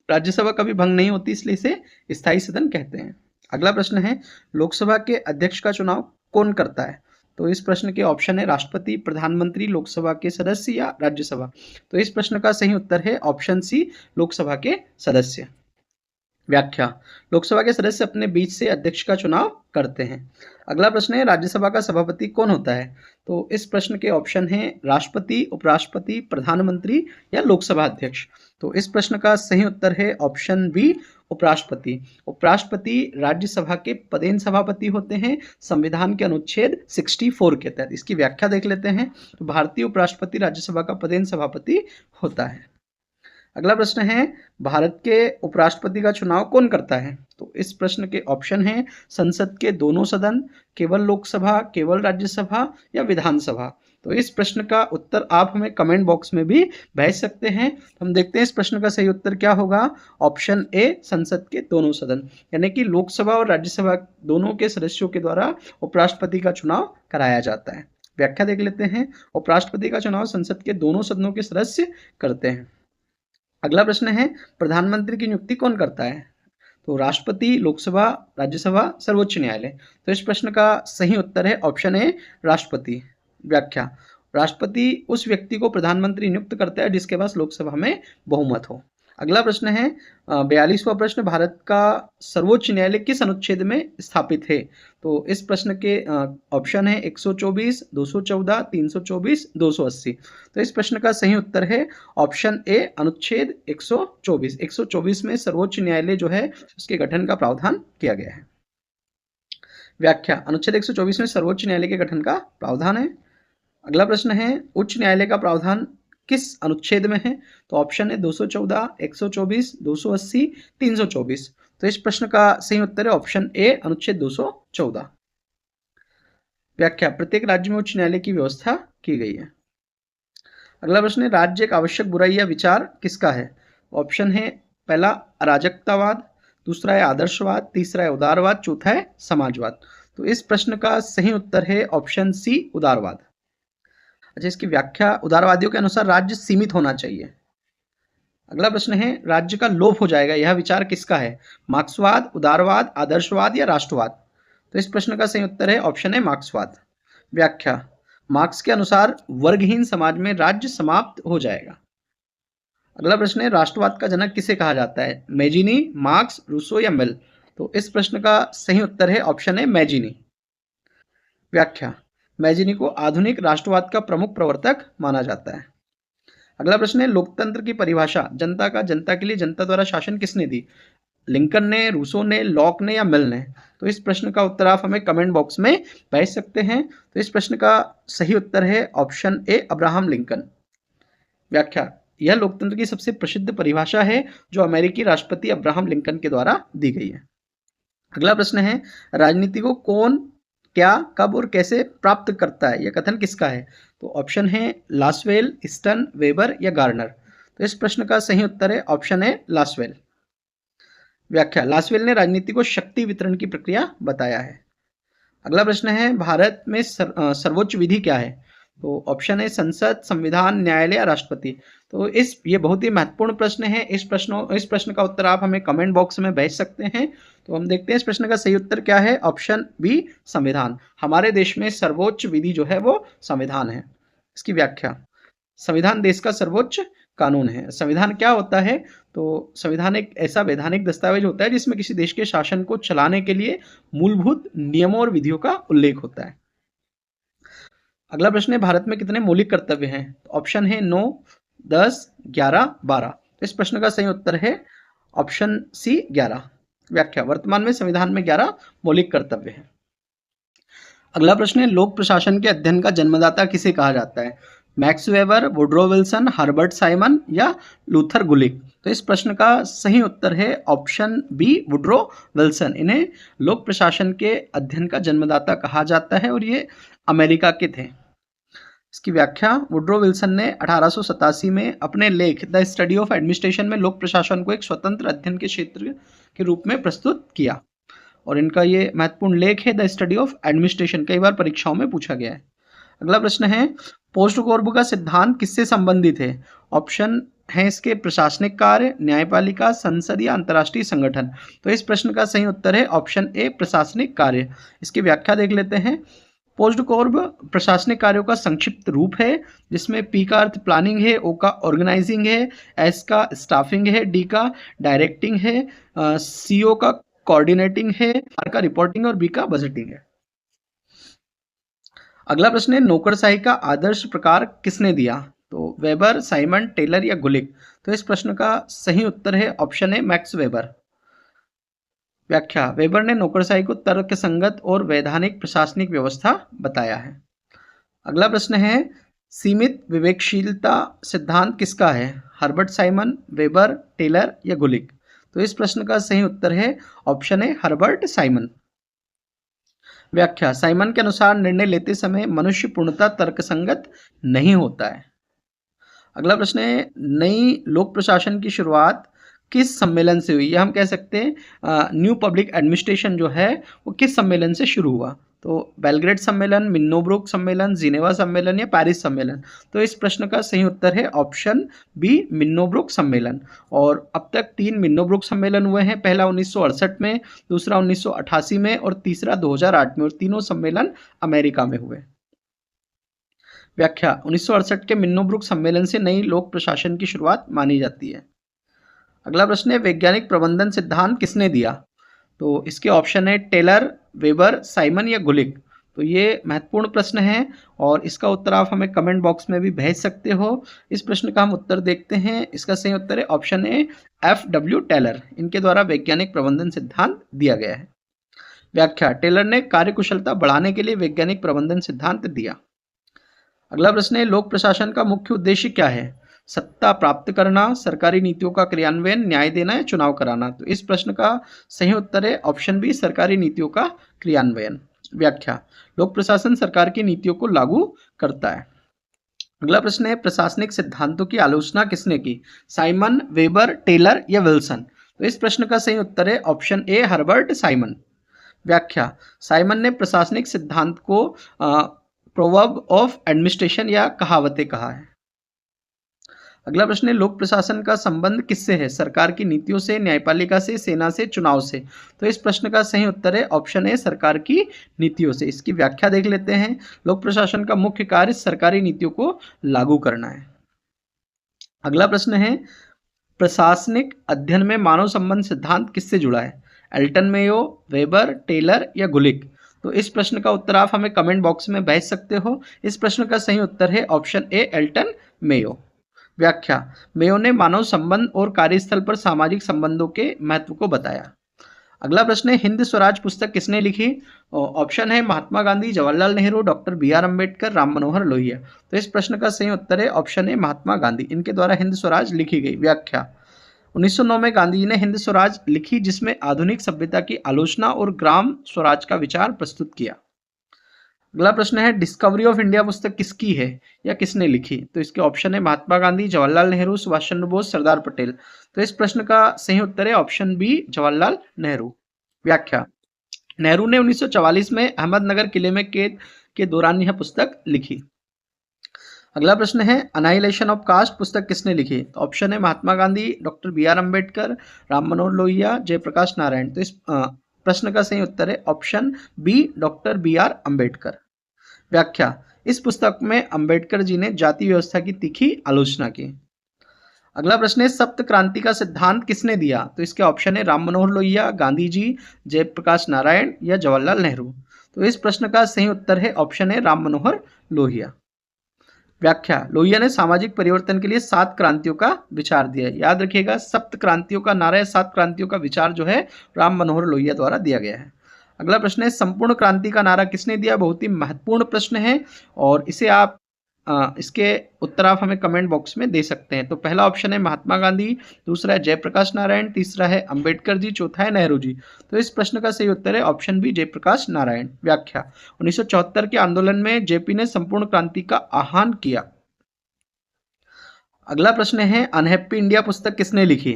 राज्यसभा कभी भंग नहीं होती, इसलिए इसे स्थायी सदन कहते हैं। अगला प्रश्न है, लोकसभा के अध्यक्ष का चुनाव कौन करता है? तो इस प्रश्न के ऑप्शन है राष्ट्रपति, प्रधानमंत्री, लोकसभा के सदस्य या राज्यसभा। तो इस प्रश्न का सही उत्तर है ऑप्शन सी, लोकसभा के सदस्य। व्याख्या, लोकसभा के सदस्य अपने बीच से अध्यक्ष का चुनाव करते हैं। अगला प्रश्न है, राज्यसभा का सभापति कौन होता है? तो इस प्रश्न के ऑप्शन है राष्ट्रपति, उपराष्ट्रपति, प्रधानमंत्री या लोकसभा अध्यक्ष। तो इस प्रश्न का सही उत्तर है ऑप्शन बी, उपराष्ट्रपति। उपराष्ट्रपति राज्यसभा के पदेन सभापति होते हैं संविधान के अनुच्छेद 64 के तहत। इसकी व्याख्या देख लेते हैं। तो भारतीय उपराष्ट्रपति राज्यसभा का पदेन सभापति होता है। अगला प्रश्न है, भारत के उपराष्ट्रपति का चुनाव कौन करता है? तो इस प्रश्न के ऑप्शन हैं संसद के दोनों सदन, केवल लोकसभा, केवल राज्यसभा या विधानसभा। तो इस प्रश्न का उत्तर आप हमें कमेंट बॉक्स में भी भेज सकते हैं। हम देखते हैं इस प्रश्न का सही उत्तर क्या होगा। ऑप्शन ए, संसद के दोनों सदन, यानी कि लोकसभा और राज्यसभा दोनों के सदस्यों के द्वारा उपराष्ट्रपति का चुनाव कराया जाता है। व्याख्या देख लेते हैं। उपराष्ट्रपति का चुनाव संसद के दोनों सदनों के सदस्य करते हैं। अगला प्रश्न है, प्रधानमंत्री की नियुक्ति कौन करता है? तो राष्ट्रपति, लोकसभा, राज्यसभा, सर्वोच्च न्यायालय। तो इस प्रश्न का सही उत्तर है ऑप्शन ए, राष्ट्रपति। व्याख्या, राष्ट्रपति उस व्यक्ति को प्रधानमंत्री नियुक्त करता है जिसके पास लोकसभा में बहुमत हो। अगला प्रश्न है 42वां प्रश्न, भारत का सर्वोच्च न्यायालय किस अनुच्छेद में स्थापित है? तो इस प्रश्न के ऑप्शन है 124, 214, 324, 280। तो इस प्रश्न का सही उत्तर है ऑप्शन ए, अनुच्छेद 124। 124 में सर्वोच्च न्यायालय जो है उसके गठन का प्रावधान किया गया है। व्याख्या, अनुच्छेद 124 में सर्वोच्च न्यायालय के गठन का प्रावधान है। अगला प्रश्न है, उच्च न्यायालय का प्रावधान किस अनुच्छेद में है? तो ऑप्शन है 214, 124, 280, 324। तो इस प्रश्न का सही उत्तर है ऑप्शन ए, अनुच्छेद 214। व्याख्या, प्रत्येक राज्य में उच्च न्यायालय की व्यवस्था की गई है। अगला प्रश्न है, राज्य एक आवश्यक बुराई या विचार किसका है? ऑप्शन है पहला अराजकतावाद, दूसरा है आदर्शवाद, तीसरा है उदारवाद, चौथा है समाजवाद। तो इस प्रश्न का सही उत्तर है ऑप्शन सी, उदारवाद। अच्छा, इसकी व्याख्या, उदारवादियों के अनुसार राज्य सीमित होना चाहिए। अगला प्रश्न है, राज्य का लोप हो जाएगा यह विचार किसका है? मार्क्सवाद, उदारवाद, आदर्शवाद या राष्ट्रवाद? तो इस प्रश्न का सही उत्तर है ऑप्शन है मार्क्सवाद। व्याख्या, मार्क्स के अनुसार वर्गहीन समाज में राज्य समाप्त हो जाएगा। अगला प्रश्न है, राष्ट्रवाद का जनक किसे कहा जाता है? मैजिनी, मार्क्स, रूसो या मिल? तो इस प्रश्न का सही उत्तर है ऑप्शन है मैजिनी। व्याख्या, मैजिनी को आधुनिक राष्ट्रवाद का प्रमुख प्रवर्तक माना जाता है। अगला प्रश्न है, लोकतंत्र की परिभाषा जनता का, जनता के लिए, जनता द्वारा शासन किसने दी? लिंकन ने, रूसो ने, लॉक ने या मिल ने? तो इस प्रश्न का उत्तर आप हमें कमेंट बॉक्स में भेज सकते हैं। तो इस प्रश्न का सही उत्तर है ऑप्शन ए, अब्राहम लिंकन। व्याख्या, यह लोकतंत्र की सबसे प्रसिद्ध परिभाषा है जो अमेरिकी राष्ट्रपति अब्राहम लिंकन के द्वारा दी गई है। अगला प्रश्न है, राजनीति को कौन, क्या, कब और कैसे प्राप्त करता है? यह कथन किसका है? तो ऑप्शन है लासवेल, ईस्टन, वेबर या गार्नर? तो इस प्रश्न का सही उत्तर है ऑप्शन है लासवेल। व्याख्या, लासवेल ने राजनीति को शक्ति वितरण की प्रक्रिया बताया है। अगला प्रश्न है, भारत में सर्वोच्च विधि क्या है? तो ऑप्शन है संसद, संविधान, न्यायालय या राष्ट्रपति? तो ये बहुत ही महत्वपूर्ण प्रश्न है। इस प्रश्न का उत्तर आप हमें कमेंट बॉक्स में भेज सकते हैं। तो हम देखते हैं इस प्रश्न का सही उत्तर क्या है। ऑप्शन बी, संविधान। हमारे देश में सर्वोच्च विधि जो है वो संविधान है। इसकी व्याख्या, संविधान देश का सर्वोच्च कानून है। संविधान क्या होता है? तो संविधान एक ऐसा वैधानिक दस्तावेज होता है जिसमें किसी देश के शासन को चलाने के लिए मूलभूत नियमों और विधियों का उल्लेख होता है। अगला प्रश्न है, भारत में कितने मौलिक कर्तव्य हैं? ऑप्शन है 9, 10, 11, 12। तो इस प्रश्न का सही उत्तर है ऑप्शन सी, 11। व्याख्या, वर्तमान में संविधान में 11 मौलिक कर्तव्य हैं। अगला प्रश्न है, लोक प्रशासन के अध्ययन का जन्मदाता किसे कहा जाता है? Max weber, Woodrow Wilson, Herbert Simon या लूथर गुलिक? तो इस प्रश्न का सही उत्तर है ऑप्शन बी, वुड्रो विल्सन। इन्हें लोक प्रशासन के अध्ययन का जन्मदाता कहा जाता है और ये अमेरिका के थे। इसकी व्याख्या, वुड्रो विल्सन ने 1887 में अपने लेख द स्टडी ऑफ एडमिनिस्ट्रेशन में लोक प्रशासन को एक स्वतंत्र अध्ययन के क्षेत्र के रूप में प्रस्तुत किया और इनका ये महत्वपूर्ण लेख है द स्टडी ऑफ एडमिनिस्ट्रेशन। कई बार परीक्षाओं में पूछा गया है। अगला प्रश्न है, पोस्ट-कोर्बू का सिद्धांत किससे संबंधित है? ऑप्शन है इसके प्रशासनिक कार्य, न्यायपालिका, संसद या अंतर्राष्ट्रीय संगठन? तो इस प्रश्न का सही उत्तर है ऑप्शन ए, प्रशासनिक कार्य। इसकी व्याख्या देख लेते हैं। पोस्ट-कोर्ब प्रशासनिक कार्यों का संक्षिप्त रूप है जिसमें पी का अर्थ प्लानिंग है, ओ का ऑर्गेनाइजिंग है, एस का स्टाफिंग है, डी का डायरेक्टिंग है, सीओ का कोऑर्डिनेटिंग है, आर का रिपोर्टिंग और बी का बजटिंग है। अगला प्रश्न है, नौकरशाही का आदर्श प्रकार किसने दिया? तो वेबर, साइमन, टेलर या गुलिक? तो इस प्रश्न का सही उत्तर है ऑप्शन है मैक्स वेबर। व्याख्या, वेबर ने नौकरशाही को तर्कसंगत और वैधानिक प्रशासनिक व्यवस्था बताया है। अगला प्रश्न है, सीमित विवेकशीलता सिद्धांत किसका है? हर्बर्ट साइमन, वेबर, टेलर या गुलिक? तो इस प्रश्न का सही उत्तर है ऑप्शन ए हर्बर्ट साइमन। व्याख्या, साइमन के अनुसार निर्णय लेते समय मनुष्य पूर्णतः तर्कसंगत नहीं होता है। अगला प्रश्न है, नई लोक प्रशासन की शुरुआत किस सम्मेलन से हुई? या हम कह सकते हैं न्यू पब्लिक एडमिनिस्ट्रेशन जो है वो किस सम्मेलन से शुरू हुआ? तो बेलग्रेड सम्मेलन, मिन्नोब्रुक सम्मेलन, जिनेवा सम्मेलन या पेरिस सम्मेलन? तो इस प्रश्न का सही उत्तर है ऑप्शन बी, मिन्नोब्रुक सम्मेलन। और अब तक 3 मिन्नोब्रुक सम्मेलन हुए हैं, पहला 1968 में, दूसरा 1988 में और तीसरा 2008 में, और तीनों सम्मेलन अमेरिका में हुए। व्याख्या, 1968 के मिन्नोब्रुक सम्मेलन से नई लोक प्रशासन की शुरुआत मानी जाती है। अगला प्रश्न है, वैज्ञानिक प्रबंधन सिद्धांत किसने दिया? तो इसके ऑप्शन है टेलर, वेबर, साइमन या गुलिक? तो ये महत्वपूर्ण प्रश्न है और इसका उत्तर आप हमें कमेंट बॉक्स में भी भेज सकते हो। इस प्रश्न का हम उत्तर देखते हैं। इसका सही उत्तर है ऑप्शन ए, FW टेलर। इनके द्वारा वैज्ञानिक प्रबंधन सिद्धांत दिया गया है। व्याख्या, टेलर ने कार्यकुशलता बढ़ाने के लिए वैज्ञानिक प्रबंधन सिद्धांत दिया। अगला प्रश्न है, लोक प्रशासन का मुख्य उद्देश्य क्या है? सत्ता प्राप्त करना, सरकारी नीतियों का क्रियान्वयन, न्याय देना या चुनाव कराना? तो इस प्रश्न का सही उत्तर है ऑप्शन बी, सरकारी नीतियों का क्रियान्वयन। व्याख्या, लोक प्रशासन सरकार की नीतियों को लागू करता है। अगला प्रश्न है, प्रशासनिक सिद्धांतों की आलोचना किसने की? साइमन, वेबर, टेलर या विल्सन? तो इस प्रश्न का सही उत्तर है ऑप्शन ए, हर्बर्ट साइमन। व्याख्या, साइमन ने प्रशासनिक सिद्धांत को प्रोवर्ब ऑफ एडमिनिस्ट्रेशन या कहावतें कहा है। अगला प्रश्न है, लोक प्रशासन का संबंध किससे है? सरकार की नीतियों से, न्यायपालिका से, सेना से, चुनाव से? तो इस प्रश्न का सही उत्तर है ऑप्शन ए, सरकार की नीतियों से। इसकी व्याख्या देख लेते हैं। लोक प्रशासन का मुख्य कार्य सरकारी नीतियों को लागू करना है। अगला प्रश्न है, प्रशासनिक अध्ययन में मानव संबंध सिद्धांत किससे जुड़ा है? एल्टन मेयो, वेबर, टेलर या गुलिक? तो इस प्रश्न का उत्तर आप हमें कमेंट बॉक्स में भेज सकते हो। इस प्रश्न का सही उत्तर है ऑप्शन ए, एल्टन मेयो। व्याख्या, मेयो ने मानव संबंध और कार्यस्थल पर सामाजिक संबंधों के महत्व को बताया। अगला प्रश्न है, हिंद स्वराज पुस्तक किसने लिखी? ऑप्शन है महात्मा गांधी, जवाहरलाल नेहरू, डॉक्टर BR अम्बेडकर, राम मनोहर लोहिया? तो इस प्रश्न का सही उत्तर है ऑप्शन है महात्मा गांधी। इनके द्वारा हिंद स्वराज लिखी गई। व्याख्या, 1909 में गांधी जी ने हिंद स्वराज लिखी, जिसमें आधुनिक सभ्यता की आलोचना और ग्राम स्वराज का विचार प्रस्तुत किया। अगला प्रश्न है, डिस्कवरी ऑफ इंडिया पुस्तक किसकी है या किसने लिखी? तो इसके ऑप्शन है महात्मा गांधी, जवाहरलाल नेहरू, सुभाष चंद्र बोस, सरदार पटेल? तो इस प्रश्न का सही उत्तर है ऑप्शन बी, जवाहरलाल नेहरू। व्याख्या, नेहरू ने 1944 में अहमदनगर किले में कैद के दौरान यह पुस्तक लिखी। अगला प्रश्न है, अनाइलेशन ऑफ कास्ट पुस्तक किसने लिखी? तो ऑप्शन है महात्मा गांधी, डॉक्टर BR अम्बेडकर, राम मनोहर लोहिया, जयप्रकाश नारायण? तो इस प्रश्न का सही उत्तर है option B, doctor BR Ambedkar. व्याख्या, इस पुस्तक में अम्बेडकर जी ने जाति व्यवस्था की तीखी आलोचना की। अगला प्रश्न है, सप्त क्रांति का सिद्धांत किसने दिया? तो इसके ऑप्शन है राम मनोहर लोहिया, गांधी जी, जयप्रकाश नारायण या जवाहरलाल नेहरू? तो इस प्रश्न का सही उत्तर है ऑप्शन है राम मनोहर लोहिया। व्याख्या, लोहिया ने सामाजिक परिवर्तन के लिए 7 क्रांतियों का विचार दिया है। याद रखिएगा, सप्त क्रांतियों का नारा, 7 क्रांतियों का विचार जो है राम मनोहर लोहिया द्वारा दिया गया है। अगला प्रश्न है, संपूर्ण क्रांति का नारा किसने दिया? बहुत ही महत्वपूर्ण प्रश्न है और इसे आप इसके उत्तर आप हमें कमेंट बॉक्स में दे सकते हैं। तो पहला ऑप्शन है महात्मा गांधी, दूसरा है जयप्रकाश नारायण, तीसरा है अंबेडकर जी, चौथा है नेहरू जी? तो इस प्रश्न का सही उत्तर है ऑप्शन बी, जयप्रकाश नारायण। व्याख्या, 1974 के आंदोलन में जेपी ने संपूर्ण क्रांति का आह्वान किया। अगला प्रश्न है, अनहैप्पी इंडिया पुस्तक किसने लिखी?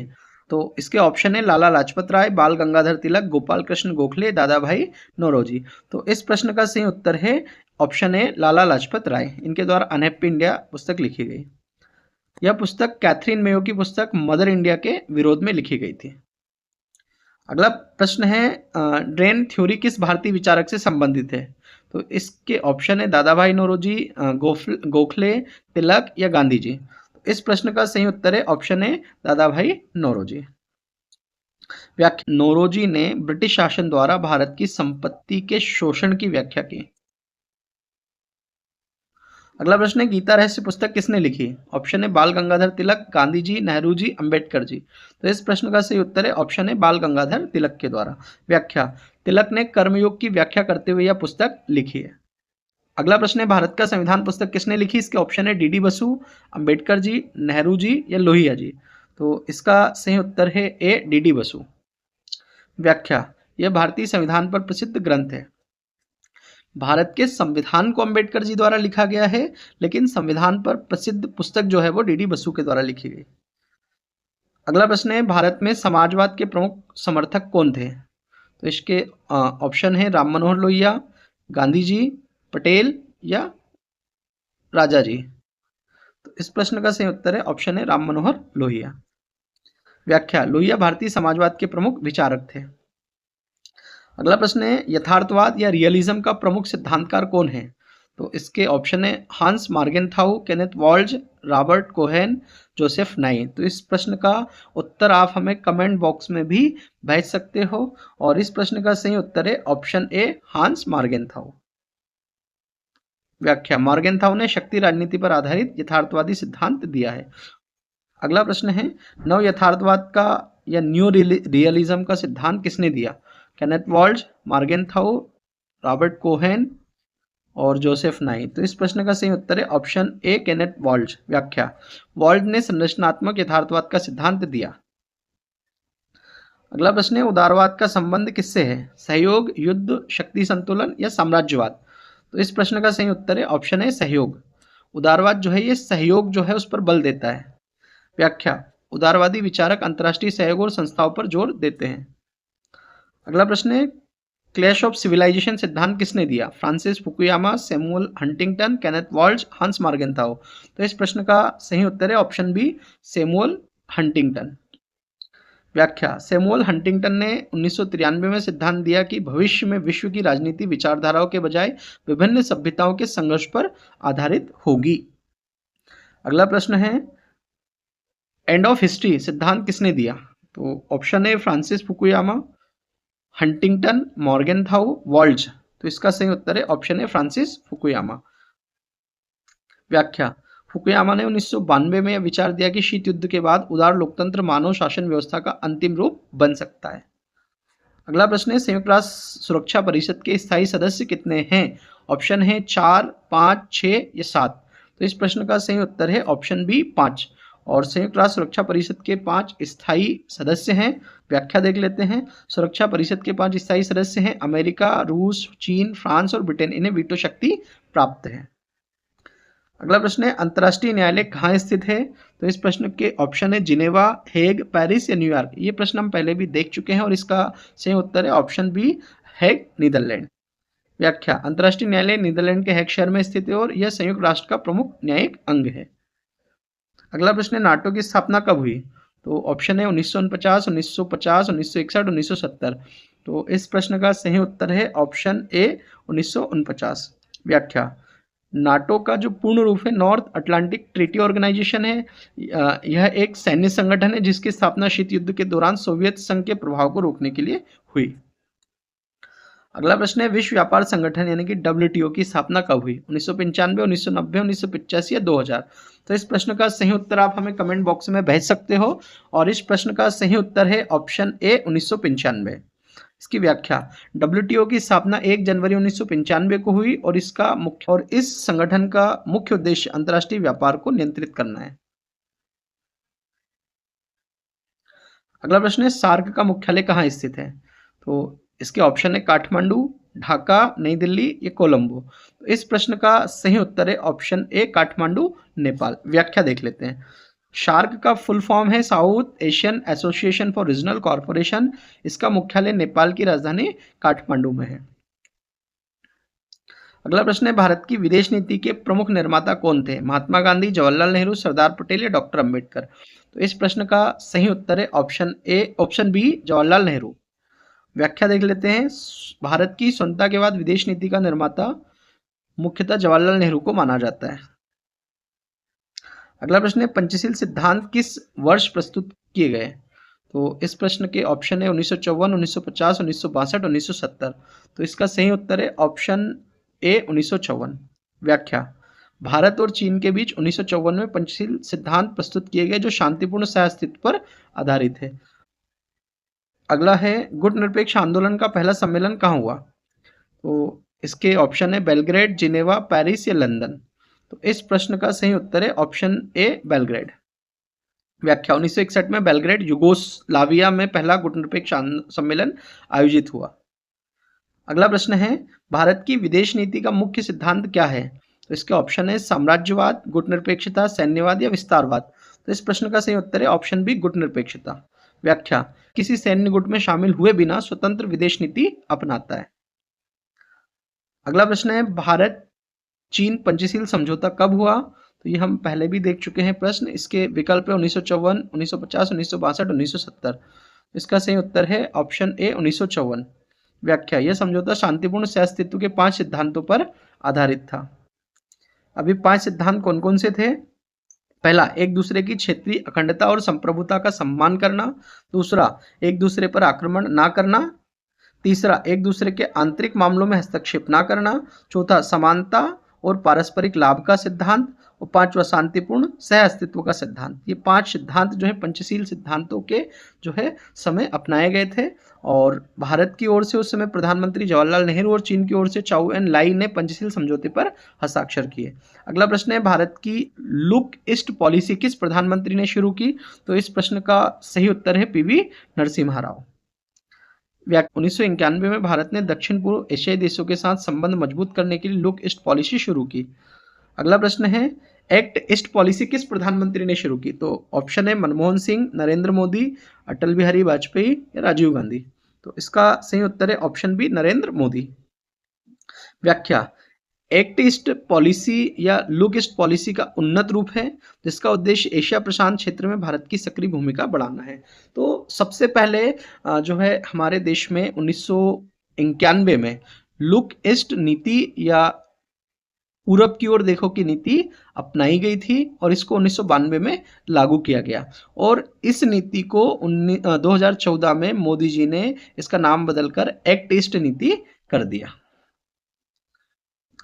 तो इसके ऑप्शन है लाला लाजपत राय, बाल गंगाधर तिलक, गोपाल कृष्ण गोखले, दादा भाई नौरोजी? तो इस प्रश्न का सही उत्तर है ऑप्शन है लाला लाजपत राय। इनके द्वारा अनहैप्पी इंडिया पुस्तक लिखी गई। यह पुस्तक कैथरीन मेयो की पुस्तक मदर इंडिया के विरोध में लिखी गई थी। अगला प्रश्न है, ड्रेन थ्योरी किस भारतीय विचारक से संबंधित है? तो इसके ऑप्शन है दादा भाई नौरोजी, गोखले, तिलक या गांधी जी? इस प्रश्न का सही उत्तर है ऑप्शन है दादा भाई नौरोजी। व्याख्या, नौरोजी ने ब्रिटिश शासन द्वारा भारत की संपत्ति के शोषण की व्याख्या की। अगला प्रश्न है, गीता रहस्य पुस्तक किसने लिखी? ऑप्शन है बाल गंगाधर तिलक, गांधी जी, नेहरू जी, अंबेडकर जी? तो इस प्रश्न का सही उत्तर है ऑप्शन है बाल गंगाधर तिलक के द्वारा। व्याख्या, तिलक ने कर्मयोग की व्याख्या करते हुए यह पुस्तक लिखी है। अगला प्रश्न है, भारत का संविधान पुस्तक किसने लिखी? इसके ऑप्शन है डी बसु, अंबेडकर जी, नेहरू जी या लोहिया जी। तो इसका सही उत्तर है ए डी बसु। व्याख्या, यह भारतीय संविधान पर प्रसिद्ध ग्रंथ है। भारत के संविधान को अंबेडकर जी द्वारा लिखा गया है, लेकिन संविधान पर प्रसिद्ध पुस्तक जो है वो डी बसु के द्वारा लिखी गई। अगला प्रश्न है, भारत में समाजवाद के प्रमुख समर्थक कौन थे? तो इसके ऑप्शन है राम मनोहर लोहिया, गांधी जी, पटेल या राजा जी। तो इस प्रश्न का सही उत्तर है ऑप्शन है राम मनोहर लोहिया। व्याख्या, लोहिया भारतीय समाजवाद के प्रमुख विचारक थे। अगला प्रश्न है, यथार्थवाद या रियलिज्म का प्रमुख सिद्धांतकार कौन है? तो इसके ऑप्शन है Hans Morgenthau, Kenneth Waltz, Robert Keohane, Joseph Nye. तो इस प्रश्न का उत्तर आप हमें कमेंट बॉक्स में भी भेज सकते हो, और इस प्रश्न का सही उत्तर है ऑप्शन ए हांस मार्गेनथाउ। व्याख्या, मार्गेनथाउ ने शक्ति राजनीति पर आधारित यथार्थवादी सिद्धांत दिया है। अगला प्रश्न है, नव यथार्थवाद का या न्यू रियलिज्म का सिद्धांत किसने दिया? केनेथ वॉल्ज, मार्गेनथाउ, रॉबर्ट कोहेन और जोसेफ नाई। तो इस प्रश्न का सही उत्तर है ऑप्शन ए केनेथ वॉल्ज। व्याख्या, वॉल्ज ने संरचनात्मक यथार्थवाद का सिद्धांत दिया। अगला प्रश्न है, उदारवाद का संबंध किससे है? सहयोग, युद्ध, शक्ति संतुलन या साम्राज्यवाद। तो इस प्रश्न का सही उत्तर है ऑप्शन है सहयोग। उदारवाद जो है ये सहयोग जो है उस पर बल देता है। व्याख्या, उदारवादी विचारक अंतर्राष्ट्रीय सहयोग और संस्थाओं पर जोर देते हैं। अगला प्रश्न है, क्लैश ऑफ सिविलाइजेशन सिद्धांत किसने दिया? Francis Fukuyama, Samuel Huntington, Kenneth Waltz, हंस मार्गेनथाउ। तो इस प्रश्न का सही उत्तर है ऑप्शन बी सैमुअल हंटिंगटन। व्याख्या, सैमुअल हंटिंगटन ने 1993 में सिद्धांत दिया कि भविष्य में विश्व की राजनीति विचारधाराओं के बजाय विभिन्न सभ्यताओं के संघर्ष पर आधारित होगी। अगला प्रश्न है, एंड ऑफ हिस्ट्री सिद्धांत किसने दिया? तो ऑप्शन है फ्रांसिस फुकुयामा, हंटिंगटन, मॉर्गेनथाउ, वॉल्ज। तो इसका सही उत्तर है ऑप्शन है फ्रांसिस फुकुयामा। व्याख्या, फुकुयामा ने 1992 में यह विचार दिया कि शीत युद्ध के बाद उदार लोकतंत्र मानव शासन व्यवस्था का अंतिम रूप बन सकता है। अगला प्रश्न है, संयुक्त राष्ट्र सुरक्षा परिषद के स्थायी सदस्य कितने हैं? ऑप्शन है 4, 5, 6 या 7। तो इस प्रश्न का सही उत्तर है ऑप्शन बी 5। और संयुक्त राष्ट्र सुरक्षा परिषद के 5 स्थायी सदस्य हैं। व्याख्या देख लेते हैं। सुरक्षा परिषद के 5 स्थायी सदस्य हैं अमेरिका, रूस, चीन, फ्रांस और ब्रिटेन। इन्हें वीटो शक्ति प्राप्त है। अगला प्रश्न है, अंतर्राष्ट्रीय न्यायालय कहाँ स्थित है? तो इस प्रश्न के ऑप्शन है जिनेवा, हेग, पेरिस या न्यूयॉर्क। ये प्रश्न हम पहले भी देख चुके हैं और इसका सही उत्तर है ऑप्शन बी हेग, नीदरलैंड। व्याख्या, अंतर्राष्ट्रीय न्यायालय नीदरलैंड के हेग शहर में स्थित है और यह संयुक्त राष्ट्र का प्रमुख न्यायिक अंग है। अगला प्रश्न है, नाटो की स्थापना कब हुई? तो ऑप्शन है 1949, 1950, 1961, 1970। तो इस प्रश्न का सही उत्तर है ऑप्शन ए 1949। व्याख्या, नाटो का जो पूर्ण रूप है नॉर्थ अटलांटिक ट्रीटी ऑर्गेनाइजेशन है। यह एक सैन्य संगठन है जिसकी स्थापना शीत युद्ध के दौरान सोवियत संघ के प्रभाव को रोकने के लिए हुई। अगला प्रश्न है, विश्व व्यापार संगठन यानी कि WTO की स्थापना कब हुई? 1995, 1990, 1985 या 2000। तो इस प्रश्न का सही उत्तर आप हमें कमेंट बॉक्स में भेज सकते हो, और इस प्रश्न का सही उत्तर है ऑप्शन ए 1995। इसकी व्याख्या, WTO की स्थापना 1 जनवरी 1995 को हुई और इस संगठन का मुख्य उद्देश्य अंतर्राष्ट्रीय व्यापार को नियंत्रित करना है। अगला प्रश्न है, सार्क का मुख्यालय कहाँ स्थित है? तो इसके ऑप्शन है काठमांडू, ढाका, नई दिल्ली या कोलंबो। तो इस प्रश्न का सही उत्तर है ऑप्शन ए काठमांडू, नेपाल। व्याख्या देख लेते हैं। शार्क का फुल फॉर्म है south Asian association for regional corporation. इसका मुख्यालय नेपाल की राजधानी काठमांडू में है। अगला प्रश्न है, भारत की विदेश नीति के प्रमुख निर्माता कौन थे? महात्मा गांधी, जवाहरलाल नेहरू, सरदार पटेल या डॉक्टर अंबेडकर। तो इस प्रश्न का सही उत्तर है ऑप्शन बी जवाहरलाल नेहरू। व्याख्या देख लेते हैं। भारत की स्वतंत्रता के बाद विदेश नीति का निर्माता मुख्यतः जवाहरलाल नेहरू को माना जाता है। अगला प्रश्न है, पंचशील सिद्धांत किस वर्ष प्रस्तुत किए गए? तो इस प्रश्न के ऑप्शन है 1954, 1950, 1962, 1970। तो इसका सही उत्तर है ऑप्शन ए 1954। व्याख्या, भारत और चीन के बीच 1954 में पंचशील सिद्धांत प्रस्तुत किए गए जो शांतिपूर्ण सहअस्तित्व पर आधारित है। अगला है, गुट निरपेक्ष आंदोलन का पहला सम्मेलन कहाँ हुआ? तो इसके ऑप्शन है बेलग्रेड, जिनेवा, पेरिस या लंदन। तो इस प्रश्न का सही उत्तर है ऑप्शन ए बेलग्रेड। व्याख्या 1961 में बेलग्रेड यूगोस्लाविया में पहला गुटनिरपेक्ष सम्मेलन आयोजित हुआ। अगला प्रश्न है भारत की विदेश नीति का मुख्य सिद्धांत क्या है? तो इसके ऑप्शन है साम्राज्यवाद, गुटनिरपेक्षता, सैन्यवाद या विस्तारवाद। तो इस प्रश्न का सही उत्तर है ऑप्शन बी गुटनिरपेक्षता। व्याख्या किसी सैन्य गुट में शामिल हुए बिना स्वतंत्र विदेश नीति अपनाता है। अगला प्रश्न है भारत चीन पंचशील समझौता कब हुआ? तो ये हम पहले भी देख चुके हैं प्रश्न। इसके विकल्प है 1954, 1950, 1962, 1970। इसका सही उत्तर है ऑप्शन ए 1954। व्याख्या यह समझौता शांतिपूर्ण सहअस्तित्व के 5 सिद्धांतों पर आधारित था। अभी 5 सिद्धांत कौन कौन से थे? पहला, एक दूसरे की क्षेत्रीय अखंडता और संप्रभुता का सम्मान करना। दूसरा, एक दूसरे पर आक्रमण ना करना। तीसरा, एक दूसरे के आंतरिक मामलों में हस्तक्षेप ना करना। चौथा, समानता और पारस्परिक लाभ का सिद्धांत। और पांचवा, शांतिपूर्ण सह अस्तित्व का सिद्धांत। ये 5 सिद्धांत जो है पंचशील सिद्धांतों के जो है समय अपनाए गए थे। और भारत की ओर से उस समय प्रधानमंत्री जवाहरलाल नेहरू और चीन की ओर से चाउ एन लाई ने पंचशील समझौते पर हस्ताक्षर किए। अगला प्रश्न है भारत की लुक ईस्ट पॉलिसी किस प्रधानमंत्री ने शुरू की? तो इस प्रश्न का सही उत्तर है पीवी नरसिम्हा राव। 1991 में भारत ने दक्षिण पूर्व एशियाई देशों के साथ संबंध मजबूत करने के लिए लुक ईस्ट पॉलिसी शुरू की। अगला प्रश्न है एक्ट ईस्ट पॉलिसी किस प्रधानमंत्री ने शुरू की? तो ऑप्शन है मनमोहन सिंह, नरेंद्र मोदी, अटल बिहारी वाजपेयी या राजीव गांधी। तो इसका सही उत्तर है ऑप्शन बी नरेंद्र मोदी। व्याख्या एक्ट ईस्ट पॉलिसी या लुक ईस्ट पॉलिसी का उन्नत रूप है जिसका उद्देश्य एशिया प्रशांत क्षेत्र में भारत की सक्रिय भूमिका बढ़ाना है। तो सबसे पहले जो है हमारे देश में 1991 में लुक ईस्ट नीति या पूरब की ओर देखो की नीति अपनाई गई थी और इसको 1992 में लागू किया गया। और इस नीति को 2014 में मोदी जी ने इसका नाम बदलकर एक्ट ईस्ट नीति कर दिया।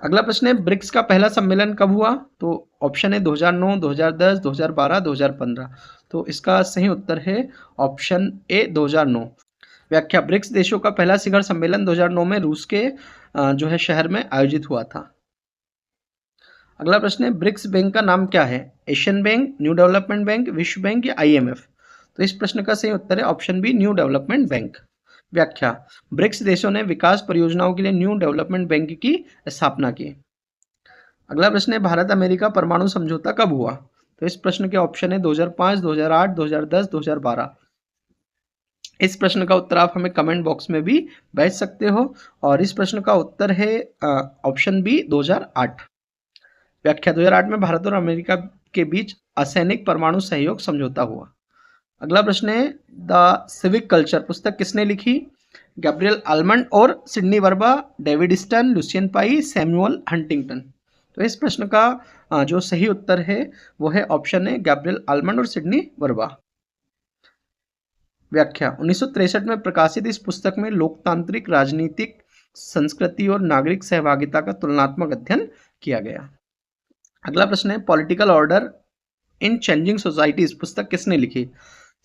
अगला प्रश्न है ब्रिक्स का पहला सम्मेलन कब हुआ? तो ऑप्शन है 2009, 2010, 2012, 2015। तो इसका सही उत्तर है ऑप्शन ए 2009। व्याख्या ब्रिक्स देशों का पहला शिखर सम्मेलन 2009 में रूस के जो है शहर में आयोजित हुआ था। अगला प्रश्न है ब्रिक्स बैंक का नाम क्या है? Asian bank, new development bank, विश्व बैंक या IMF। तो इस प्रश्न का सही उत्तर है option B new development bank. व्याख्या ब्रिक्स देशों ने विकास परियोजनाओं के लिए न्यू डेवलपमेंट बैंक की स्थापना की। अगला प्रश्न है भारत अमेरिका परमाणु समझौता कब हुआ? तो इस प्रश्न के ऑप्शन है 2005, 2008, 2010, 2012। इस प्रश्न का उत्तर आप हमें कमेंट बॉक्स में भी भेज सकते हो और इस प्रश्न का उत्तर है ऑप्शन बी 2008। व्याख्या 2008 में भारत और अमेरिका के बीच असैनिक परमाणु सहयोग समझौता हुआ। अगला प्रश्न है द सिविक कल्चर पुस्तक किसने लिखी? गैब्रियल आलमंड और Sidney Verba, David Easton, Lucian Pye, Samuel Huntington. तो इस प्रश्न का जो सही उत्तर है वो है ऑप्शन है गैब्रियल आलमंड और सिडनी वर्बा। व्याख्या 1963 में प्रकाशित इस पुस्तक में लोकतांत्रिक राजनीतिक संस्कृति और नागरिक सहभागिता का तुलनात्मक अध्ययन किया गया। अगला प्रश्न है political order in changing societies पुस्तक किसने लिखी?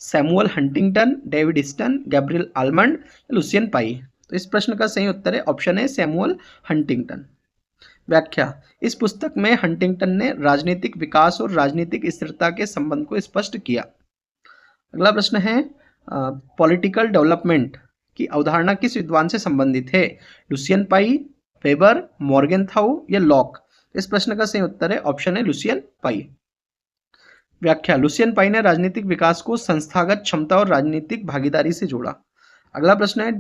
Samuel Huntington, David Easton, Gabriel Almond, Lucian Pye. तो इस प्रश्न का सही उत्तर है ऑप्शन है सैमुअल हंटिंगटन। व्याख्या इस पुस्तक में हंटिंगटन ने राजनीतिक विकास और राजनीतिक स्थिरता के संबंध को स्पष्ट किया। अगला प्रश्न है पॉलिटिकल डेवलपमेंट की अवधारणा किस विद्वान से संबंधित है? लुसियन पाई, वेबर, मॉर्गेनथाउ या लॉक। इस प्रश्न का सही उत्तर है ऑप्शन है लुसियन पाई। व्याख्या लुसियन पाई ने राजनीतिक विकास को संस्थागत क्षमता और राजनीतिक भागीदारी से जोड़ा। अगला प्रश्न है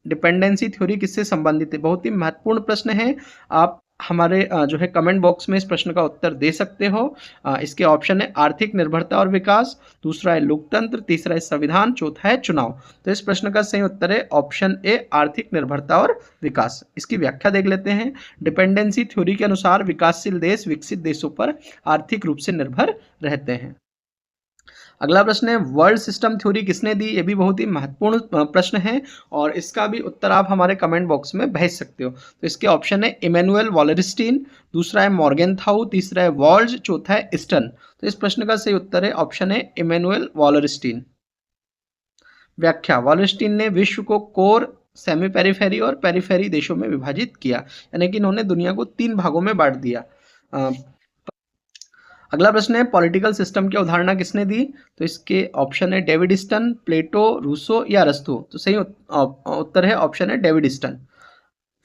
डिपेंडेंसी थ्योरी किससे संबंधित है? बहुत ही महत्वपूर्ण प्रश्न है। आप हमारे जो है कमेंट बॉक्स में इस प्रश्न का उत्तर दे सकते हो। इसके ऑप्शन है आर्थिक निर्भरता और विकास, दूसरा है लोकतंत्र, तीसरा है संविधान, चौथा है चुनाव। तो इस प्रश्न का सही उत्तर है ऑप्शन ए आर्थिक निर्भरता और विकास। इसकी व्याख्या देख लेते हैं। डिपेंडेंसी थ्योरी के अनुसार विकासशील देश विकसित देशों पर आर्थिक रूप से निर्भर रहते हैं। अगला प्रश्न है वर्ल्ड सिस्टम थ्योरी किसने दी? ये भी बहुत ही महत्वपूर्ण प्रश्न है और इसका भी उत्तर आप हमारे कमेंट बॉक्स में भेज सकते हो। तो इसके ऑप्शन है इमैनुअल वॉलरस्टीन, दूसरा है मॉर्गेनथाउ, तीसरा है वॉल्ज, चौथा है स्टन। तो इस प्रश्न का सही उत्तर है ऑप्शन है इमैनुअल वॉलरस्टीन। व्याख्या वॉलरस्टीन ने विश्व को कोर सेमी पेरिफेरी और पेरिफेरी देशों में विभाजित किया, यानी कि इन्होंने दुनिया को 3 भागों में बांट दिया। अगला प्रश्न है पॉलिटिकल सिस्टम की अवधारणा किसने दी? तो इसके ऑप्शन है डेविड स्टन, प्लेटो, रूसो या अरस्तु। तो सही उत्तर है ऑप्शन है डेविड स्टन।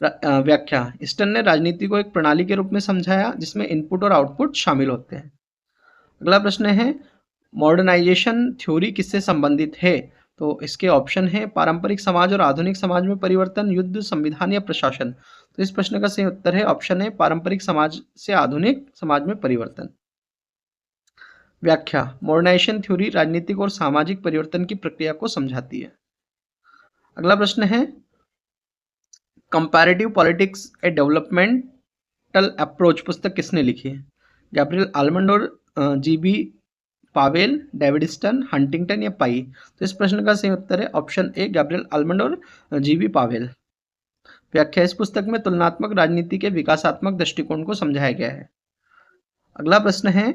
व्याख्या, स्टन ने राजनीति को एक प्रणाली के रूप में समझाया जिसमें इनपुट और आउटपुट शामिल होते हैं। अगला प्रश्न है मॉडर्नाइजेशन थ्योरी किससे संबंधित है? तो इसके ऑप्शन है पारंपरिक समाज और आधुनिक समाज में परिवर्तन, युद्ध, संविधान या प्रशासन। तो इस प्रश्न का सही उत्तर है ऑप्शन है पारंपरिक समाज से आधुनिक समाज में परिवर्तन। व्याख्या, मॉडर्नाइजेशन थ्योरी राजनीतिक और सामाजिक परिवर्तन की प्रक्रिया को समझाती है। अगला प्रश्न है comparative politics a developmental approach पुस्तक किसने लिखी है? गैब्रियल आलमंड और GB Powell, David Easton, Huntington या पाई। तो इस प्रश्न का सही उत्तर है ऑप्शन ए गैब्रियल आलमंड और जीबी पावेल। व्याख्या, इस पुस्तक में तुलनात्मक राजनीति के विकासात्मक दृष्टिकोण को समझाया गया है। अगला प्रश्न है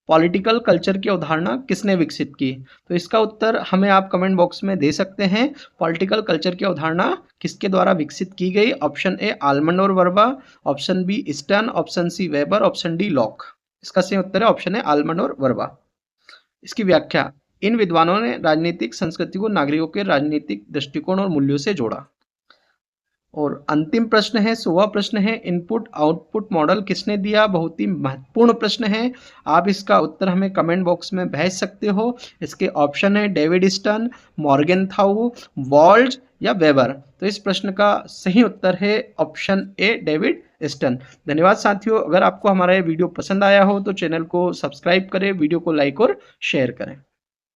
पॉलिटिकल कल्चर की अवधारणा किसने विकसित की? तो इसका उत्तर हमें आप कमेंट बॉक्स में दे सकते हैं। पॉलिटिकल कल्चर की अवधारणा किसके द्वारा विकसित की गई? ऑप्शन ए आलमंड और Verba, option B Easton, option C Weber, option D Locke. इसका सही उत्तर है ऑप्शन है आलमंड और वर्बा। इसकी व्याख्या, इन विद्वानों ने राजनीतिक संस्कृति को नागरिकों के राजनीतिक दृष्टिकोण और मूल्यों से जोड़ा। और अंतिम प्रश्न है 16वां प्रश्न है इनपुट आउटपुट मॉडल किसने दिया? बहुत ही महत्वपूर्ण प्रश्न है, आप इसका उत्तर हमें कमेंट बॉक्स में भेज सकते हो। इसके ऑप्शन है डेविड स्टन, मॉर्गेनथाउ, वॉल्ज या वेबर। तो इस प्रश्न का सही उत्तर है ऑप्शन ए डेविड स्टन। धन्यवाद साथियों, अगर आपको हमारा ये वीडियो पसंद आया हो तो चैनल को सब्सक्राइब करें, वीडियो को लाइक और शेयर करें।